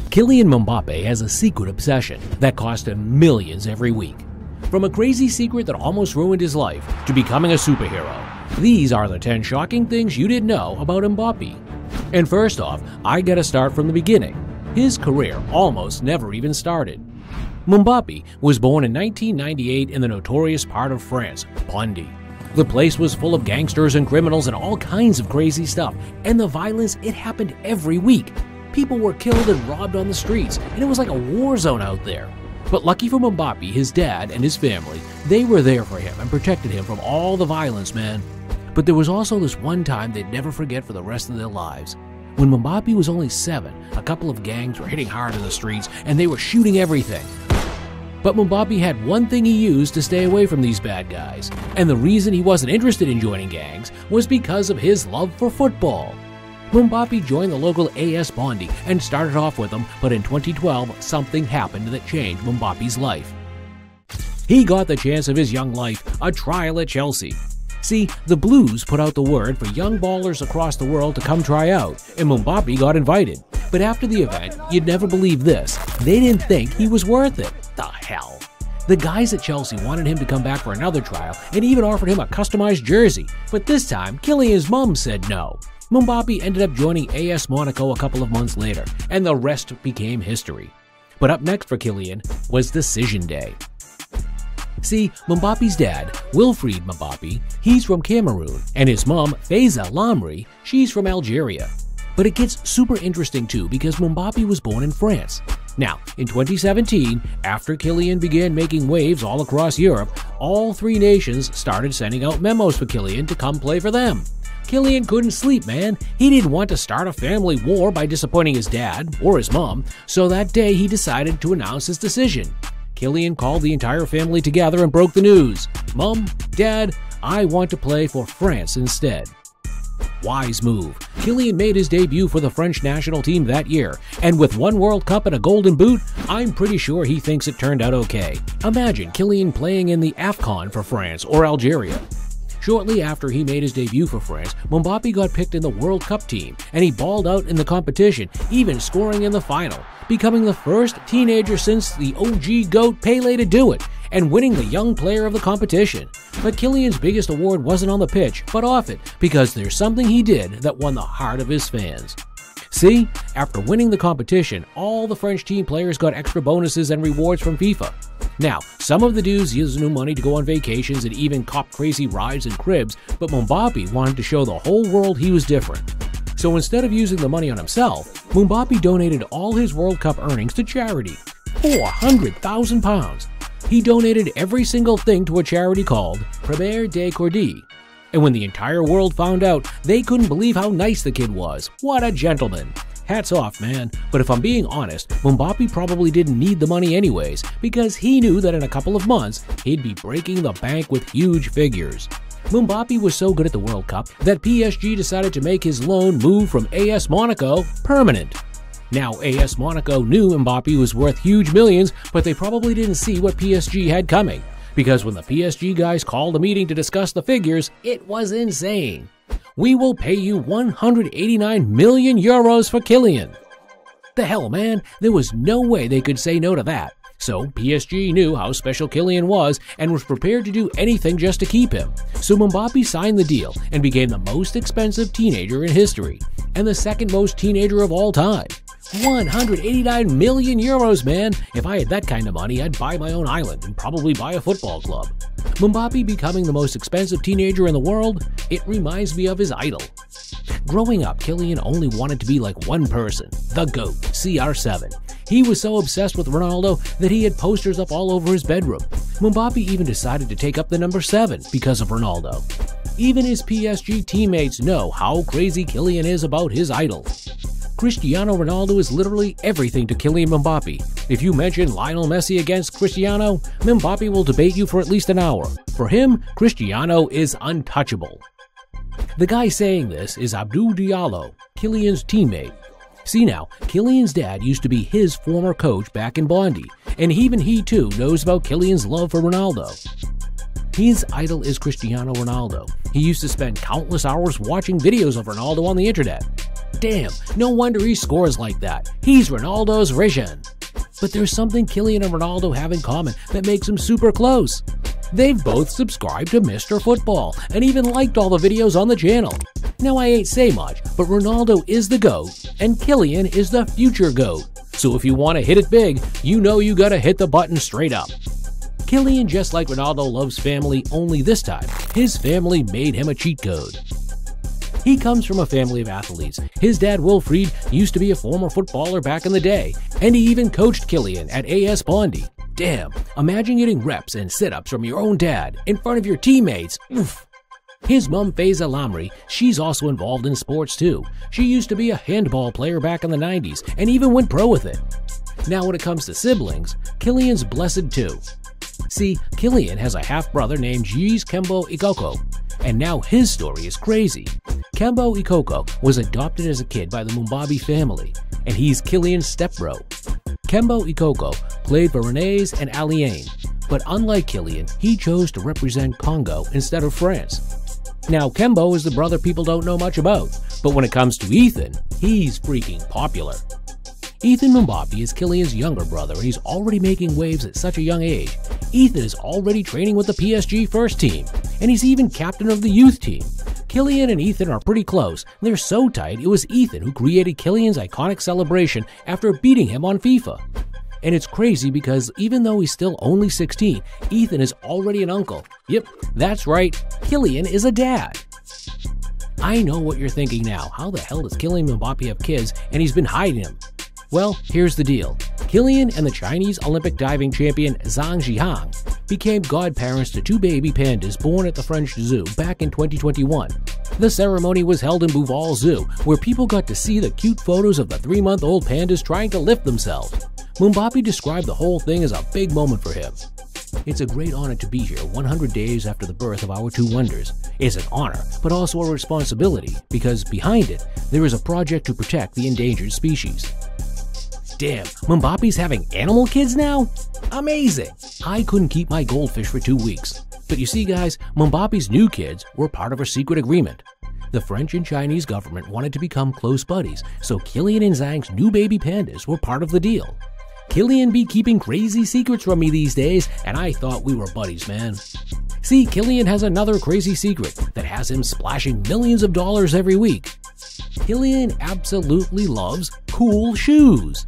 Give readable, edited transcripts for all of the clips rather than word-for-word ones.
Kylian Mbappé has a secret obsession that cost him millions every week. From a crazy secret that almost ruined his life to becoming a superhero, these are the 10 shocking things you didn't know about Mbappé. And first off, I gotta start from the beginning. His career almost never even started. Mbappé was born in 1998 in the notorious part of France, Bondy. The place was full of gangsters and criminals and all kinds of crazy stuff, and the violence, it happened every week. People were killed and robbed on the streets, and it was like a war zone out there. But lucky for Mbappé, his dad and his family, they were there for him and protected him from all the violence, man. But there was also this one time they'd never forget for the rest of their lives. When Mbappé was only 7, a couple of gangs were hitting hard in the streets, and they were shooting everything. But Mbappé had one thing he used to stay away from these bad guys, and the reason he wasn't interested in joining gangs was because of his love for football. Mbappé joined the local AS Bondy and started off with them, but in 2012, something happened that changed Mbappé's life. He got the chance of his young life, a trial at Chelsea. See, the Blues put out the word for young ballers across the world to come try out, and Mbappé got invited. But after the event, you'd never believe this, they didn't think he was worth it. The hell? The guys at Chelsea wanted him to come back for another trial and even offered him a customized jersey, but this time, Kylian's mom said no. Mbappé ended up joining AS Monaco a couple of months later, and the rest became history. But up next for Kylian was decision day. See, Mbappé's dad, Wilfried Mbappé, he's from Cameroon, and his mom, Faiza Lamri, she's from Algeria. But it gets super interesting too because Mbappé was born in France. Now, in 2017, after Kylian began making waves all across Europe, all 3 nations started sending out memos for Kylian to come play for them. Kylian couldn't sleep, man. He didn't want to start a family war by disappointing his dad or his mom, so that day he decided to announce his decision. Kylian called the entire family together and broke the news. Mom, Dad, I want to play for France instead. Wise move. Kylian made his debut for the French national team that year, and with 1 World Cup and a Golden Boot, I'm pretty sure he thinks it turned out okay. Imagine Kylian playing in the AFCON for France or Algeria. Shortly after he made his debut for France, Mbappé got picked in the World Cup team, and he balled out in the competition, even scoring in the final, becoming the first teenager since the OG GOAT Pelé to do it, and winning the Young Player of the competition. But Kylian's biggest award wasn't on the pitch, but off it, because there's something he did that won the heart of his fans. See, after winning the competition, all the French team players got extra bonuses and rewards from FIFA. Now, some of the dudes used new money to go on vacations and even cop crazy rides and cribs, but Mbappé wanted to show the whole world he was different. So instead of using the money on himself, Mbappé donated all his World Cup earnings to charity. £400,000. He donated every single thing to a charity called Premier de Cordée. And when the entire world found out, they couldn't believe how nice the kid was. What a gentleman. Hats off, man. But if I'm being honest, Mbappé probably didn't need the money anyways, because he knew that in a couple of months, he'd be breaking the bank with huge figures. Mbappé was so good at the World Cup that PSG decided to make his loan move from AS Monaco permanent. Now, AS Monaco knew Mbappé was worth huge millions, but they probably didn't see what PSG had coming. Because when the PSG guys called a meeting to discuss the figures, it was insane. We will pay you 189 million euros for Kylian. The hell, man, there was no way they could say no to that. So PSG knew how special Kylian was and was prepared to do anything just to keep him. So Mbappé signed the deal and became the most expensive teenager in history, and the second most teenager of all time. 189 million euros, man. If I had that kind of money, I'd buy my own island and probably buy a football club. Mbappé becoming the most expensive teenager in the world, it reminds me of his idol. Growing up, Kylian only wanted to be like one person, the GOAT, CR7. He was so obsessed with Ronaldo that he had posters up all over his bedroom. Mbappé even decided to take up the number 7 because of Ronaldo. Even his PSG teammates know how crazy Kylian is about his idol. Cristiano Ronaldo is literally everything to Kylian Mbappé. If you mention Lionel Messi against Cristiano, Mbappé will debate you for at least an hour. For him, Cristiano is untouchable. The guy saying this is Abdou Diallo, Kylian's teammate. See now, Kylian's dad used to be his former coach back in Bondi, and even he too knows about Kylian's love for Ronaldo. His idol is Cristiano Ronaldo. He used to spend countless hours watching videos of Ronaldo on the internet. Damn, no wonder he scores like that. He's Ronaldo's vision. But there's something Kylian and Ronaldo have in common that makes them super close. They've both subscribed to Mr. Football and even liked all the videos on the channel. Now I ain't say much, but Ronaldo is the GOAT and Kylian is the future GOAT. So if you want to hit it big, you know you gotta hit the button straight up. Kylian, just like Ronaldo, loves family, only this time, his family made him a cheat code. He comes from a family of athletes. His dad, Wilfried, used to be a former footballer back in the day, and he even coached Kylian at AS Bondi. Damn, imagine getting reps and sit-ups from your own dad in front of your teammates. Oof. His mom, Faiza Lamri, she's also involved in sports too. She used to be a handball player back in the 90s and even went pro with it. Now when it comes to siblings, Kylian's blessed too. See, Kylian has a half-brother named Jeez Kembo Ikoko, and now his story is crazy. Kembo Ikoko was adopted as a kid by the Mbappé family, and he's Kylian's stepbro. Kembo Ikoko played for Rennes and Alliance, but unlike Kylian, he chose to represent Congo instead of France. Now, Kembo is the brother people don't know much about, but when it comes to Ethan, he's freaking popular. Ethan Mbappé is Kylian's younger brother, and he's already making waves at such a young age. Ethan is already training with the PSG first team, and he's even captain of the youth team. Kylian and Ethan are pretty close. They're so tight, it was Ethan who created Kylian's iconic celebration after beating him on FIFA. And it's crazy because even though he's still only 16, Ethan is already an uncle. Yep, that's right, Kylian is a dad. I know what you're thinking now. How the hell does Kylian Mbappé have kids and he's been hiding them? Well, here's the deal. Kylian and the Chinese Olympic diving champion Zhang Zhihang became godparents to two baby pandas born at the French Zoo back in 2021. The ceremony was held in Beauval Zoo, where people got to see the cute photos of the 3-month-old pandas trying to lift themselves. Mbappé described the whole thing as a big moment for him. It's a great honor to be here 100 days after the birth of our two wonders. It's an honor, but also a responsibility, because behind it, there is a project to protect the endangered species. Damn, Mbappe's having animal kids now? Amazing! I couldn't keep my goldfish for 2 weeks. But you see guys, Mbappe's new kids were part of a secret agreement. The French and Chinese government wanted to become close buddies, so Kylian and Zhang's new baby pandas were part of the deal. Kylian be keeping crazy secrets from me these days, and I thought we were buddies, man. See, Kylian has another crazy secret that has him splashing millions of dollars every week. Kylian absolutely loves cool shoes.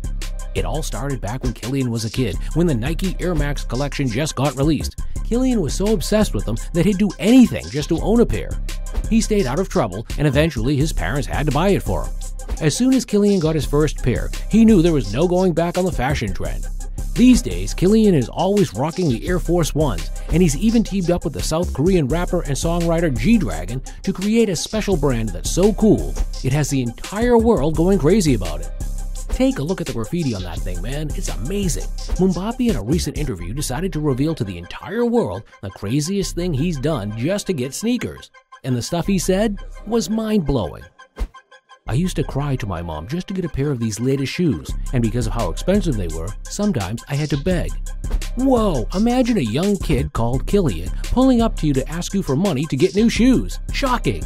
It all started back when Kylian was a kid, when the Nike Air Max collection just got released. Kylian was so obsessed with them that he'd do anything just to own a pair. He stayed out of trouble, and eventually his parents had to buy it for him. As soon as Kylian got his first pair, he knew there was no going back on the fashion trend. These days, Kylian is always rocking the Air Force Ones, and he's even teamed up with the South Korean rapper and songwriter G-Dragon to create a special brand that's so cool, it has the entire world going crazy about it. Take a look at the graffiti on that thing, man. It's amazing. Mbappé in a recent interview decided to reveal to the entire world the craziest thing he's done just to get sneakers. And the stuff he said was mind-blowing. I used to cry to my mom just to get a pair of these latest shoes, and because of how expensive they were, sometimes I had to beg. Whoa, imagine a young kid called Kylian pulling up to you to ask you for money to get new shoes. Shocking!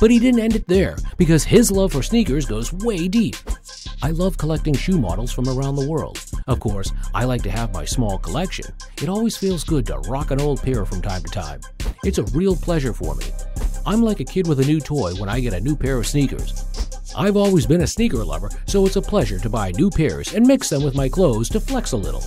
But he didn't end it there, because his love for sneakers goes way deep. I love collecting shoe models from around the world. Of course, I like to have my small collection. It always feels good to rock an old pair from time to time. It's a real pleasure for me. I'm like a kid with a new toy when I get a new pair of sneakers. I've always been a sneaker lover, so it's a pleasure to buy new pairs and mix them with my clothes to flex a little.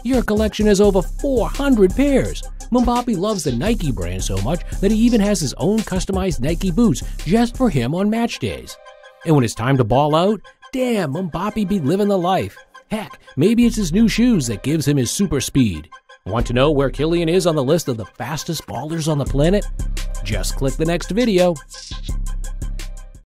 Your collection is over 400 pairs! Mbappé loves the Nike brand so much that he even has his own customized Nike boots just for him on match days. And when it's time to ball out, damn, Mbappé be living the life. Heck, maybe it's his new shoes that gives him his super speed. Want to know where Kylian is on the list of the fastest ballers on the planet? Just click the next video.